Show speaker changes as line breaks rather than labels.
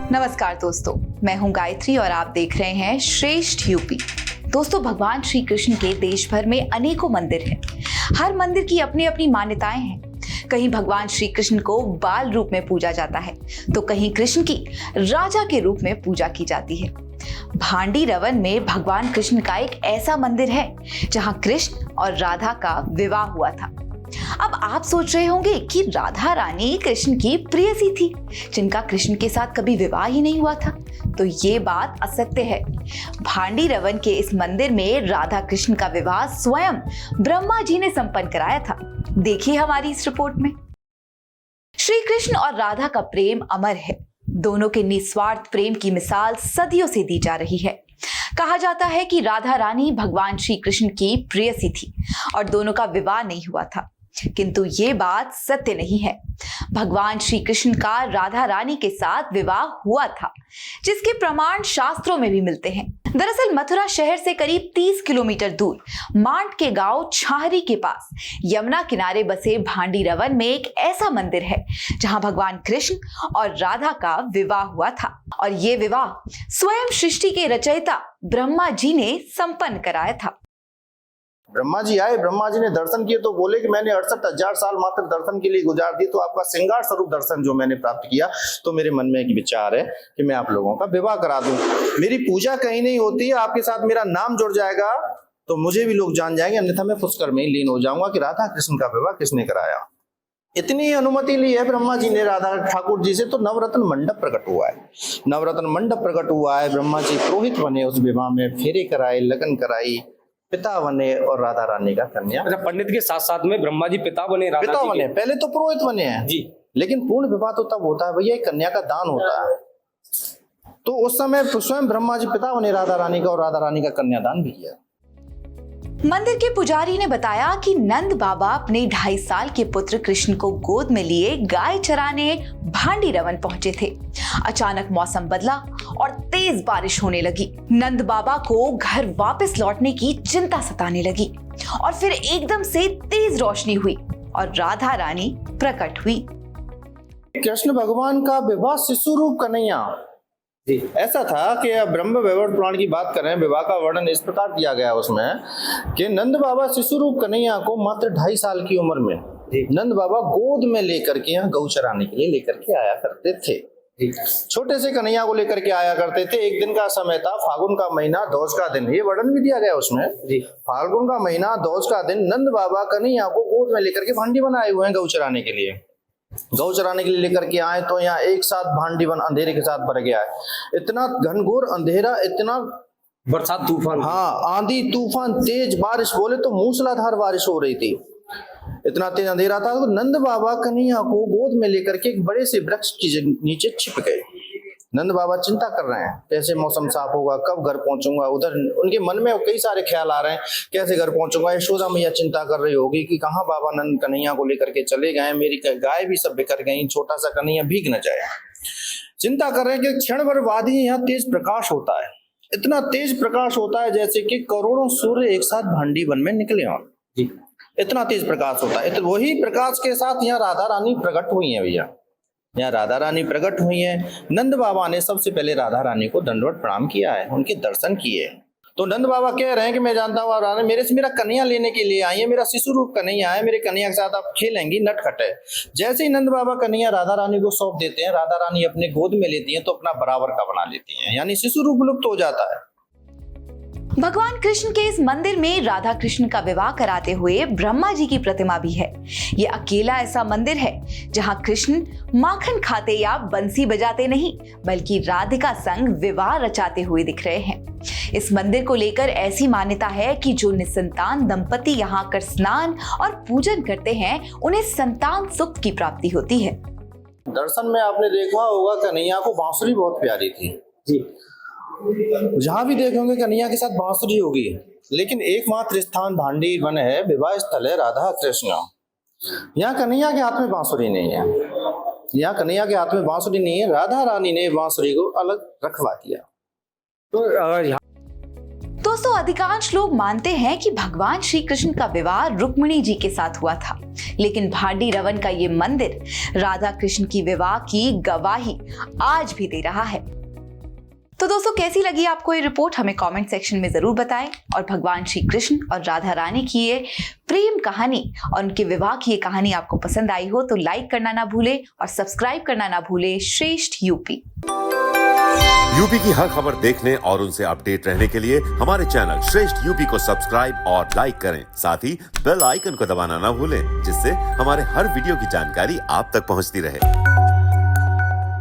नमस्कार दोस्तों, मैं हूं गायत्री और आप देख रहे हैं श्रेष्ठ यूपी। दोस्तों, भगवान श्री कृष्ण के देश भर में अनेकों मंदिर हैं। हर मंदिर की अपनी अपनी मान्यताएं हैं। कहीं भगवान श्री कृष्ण को बाल रूप में पूजा जाता है तो कहीं कृष्ण की राजा के रूप में पूजा की जाती है। भांडी रवन में भगवान कृष्ण का एक ऐसा मंदिर है जहां कृष्ण और राधा का विवाह हुआ था। अब आप सोच रहे होंगे कि राधा रानी कृष्ण की प्रेयसी थी जिनका कृष्ण के साथ कभी विवाह ही नहीं हुआ था। तो ये बात असत्य है। भांडी रवन के इस मंदिर में राधा कृष्ण का विवाह स्वयं ब्रह्मा जी ने संपन्न कराया था। देखिए हमारी इस रिपोर्ट में। श्री कृष्ण और राधा का प्रेम अमर है। दोनों के निस्वार्थ प्रेम की मिसाल सदियों से दी जा रही है। कहा जाता है कि राधा रानी भगवान श्री कृष्ण की प्रेयसी थी और दोनों का विवाह नहीं हुआ था, किंतु ये बात सत्य नहीं है। भगवान श्री कृष्ण का राधा रानी के साथ विवाह हुआ था, जिसके प्रमाण शास्त्रों में भी मिलते हैं। दरअसल मथुरा शहर से करीब 30 किलोमीटर दूर मांड के गांव छाहरी के पास यमुना किनारे बसे भांडी रवन में एक ऐसा मंदिर है जहां भगवान कृष्ण और राधा का विवाह हुआ था और ये विवाह स्वयं सृष्टि के रचयिता ब्रह्मा जी ने संपन्न कराया था।
ब्रह्मा जी आए, ब्रह्मा जी ने दर्शन किए तो बोले कि मैंने 68,000 साल मात्र दर्शन के लिए गुजार दिए, तो आपका श्रृंगार स्वरूप दर्शन जो मैंने प्राप्त किया, तो मेरे मन में एक विचार है कि मैं आप लोगों का विवाह करा दूं। मेरी पूजा कहीं नहीं होती है, आपके साथ मेरा नाम जुड़ जाएगा तो मुझे भी लोग जान जाएंगे, अन्यथा मैं पुष्कर में ही लीन हो जाऊंगा कि राधा कृष्ण का विवाह किसने कराया। इतनी अनुमति ली है ब्रह्मा जी ने राधा ठाकुर जी से, तो नवरत्न मंडप प्रकट हुआ है। नवरत्न मंडप प्रकट हुआ है, ब्रह्मा जी पुरोहित बने, उस विवाह में फेरे कराए, लगन कराई, पिता बने और राधा रानी का कन्या।
अच्छा, पंडित के साथ साथ में ब्रह्मा जी पिता बने, राधा
पिता
जी
बने, पहले तो पुरोहित बने हैं
जी,
लेकिन पूर्ण विवाह तो तब होता है भैया, कन्या का दान होता है। तो उस समय स्वयं ब्रह्मा जी पिता बने राधा रानी का और राधा रानी का कन्यादान भी किया।
मंदिर के पुजारी ने बताया कि नंद बाबा अपने 2.5 साल के पुत्र कृष्ण को गोद में लिए गाय चराने भांडी रवन पहुंचे थे। अचानक मौसम बदला और तेज बारिश होने लगी। नंद बाबा को घर वापस लौटने की चिंता सताने लगी और फिर एकदम से तेज रोशनी हुई और राधा रानी प्रकट हुई।
कृष्ण भगवान का विवाह शिशु रूप कन्हैया जी, ऐसा था कि ब्रह्म वैवर्त पुराण की बात करें, विवाह का वर्णन इस प्रकार किया गया उसमें कि नंद बाबा शिशु रूप कन्हैया को मात्र 2.5 साल की उम्र में नंद बाबा गोद में लेकर के यहाँ गौ चराने के लिए लेकर के आया करते थे। छोटे से कन्हैया को लेकर के आया करते थे। एक दिन का समय था, फागुन का महीना, दौज का दिन, ये वर्णन भी दिया गया उसमें। फागुन का महीना, दौज का दिन, नंद बाबा कन्हैया को गोद में लेकर के भांडी बनाए हुए हैं गौ चराने के लिए। गौ चराने के लिए लेकर के आए तो यहाँ एक साथ भांडी बन अंधेरे के साथ भर गया है। इतना घनघोर अंधेरा, इतना
बरसात तूफान,
हाँ आंधी तूफान, तेज बारिश, बोले तो मूसलाधार बारिश हो रही थी। इतना तेज अंधेरा था। तो नंद बाबा कन्हैया को गोद में लेकर के एक बड़े से वृक्ष के नीचे छिप गए। नंद बाबा चिंता कर रहे हैं, कैसे मौसम साफ होगा, कब घर पहुंचूंगा। उधर उनके मन में कई सारे ख्याल आ रहे हैं, कैसे घर पहुंचूंगा। यशोदा मैया चिंता कर रही होगी कि कहाँ बाबा नंद कन्हैया को लेकर के चले गए, मेरी गाय भी सब बिखर गई, छोटा सा कन्हैया भीग न जाए। चिंता कर रहे हैं कि क्षण भर बाद ही यहाँ तेज प्रकाश होता है। इतना तेज प्रकाश होता है जैसे कि करोड़ों सूर्य एक साथ भांडी वन में निकले हों। इतना तेज प्रकाश होता है। तो वही प्रकाश के साथ यहाँ राधा रानी प्रकट हुई है भैया। यहाँ राधा रानी प्रकट हुई है। नंद बाबा ने सबसे पहले राधा रानी को दंडवत प्रणाम किया है, उनके दर्शन किए। तो नंद बाबा कह रहे हैं कि मैं जानता हूँ राधा मेरे से मेरा कन्हैया लेने के लिए आई है, मेरा शिशु रूप कन्हैया है, मेरे कन्हैया के साथ आप खेलेंगी, नटखट है। जैसे ही नंद बाबा कन्हैया राधा रानी को सौंप देते हैं, राधा रानी अपने गोद में लेती हैं तो अपना बराबर का बना लेती हैं, यानी शिशु रूप लुप्त हो जाता है।
भगवान कृष्ण के इस मंदिर में राधा कृष्ण का विवाह कराते हुए ब्रह्मा जी की प्रतिमा भी है। ये अकेला ऐसा मंदिर है जहां कृष्ण माखन खाते या बंसी बजाते नहीं, बल्कि राधिका संग विवाह रचाते हुए दिख रहे हैं। इस मंदिर को लेकर ऐसी मान्यता है कि जो निसंतान दंपति यहाँ आकर स्नान और पूजन करते हैं, उन्हें संतान सुख की प्राप्ति होती है।
दर्शन में आपने देखा होगा कन्हैया को बांसुरी बहुत प्यारी थी जी। जहां भी देखोगे कन्हैया के साथ बांसुरी होगी, लेकिन एकमात्र स्थान भांडी वन है, विवाह स्थल है राधा कृष्ण। यहाँ कन्हैया के हाथ में बांसुरी नहीं है, यहाँ कन्हैया के हाथ में बांसुरी नहीं है, राधा रानी ने बांसुरी को अलग रखवा दिया।
तो दोस्तों अधिकांश लोग मानते हैं कि भगवान श्री कृष्ण का विवाह रुक्मिणी जी के साथ हुआ था, लेकिन भाडी रवन का ये मंदिर राधा कृष्ण की विवाह की गवाही आज भी दे रहा है। तो दोस्तों कैसी लगी आपको ये रिपोर्ट, हमें कमेंट सेक्शन में जरूर बताएं। और भगवान श्री कृष्ण और राधा रानी की ये प्रेम कहानी और उनके विवाह की ये कहानी आपको पसंद आई हो तो लाइक करना ना भूले और सब्सक्राइब करना ना भूले श्रेष्ठ यूपी।
यूपी की हर खबर देखने और उनसे अपडेट रहने के लिए हमारे चैनल श्रेष्ठ यूपी को सब्सक्राइब और लाइक करें। साथ ही बेल आइकन को दबाना ना भूलें, जिससे हमारे हर वीडियो की जानकारी आप तक पहुंचती रहे।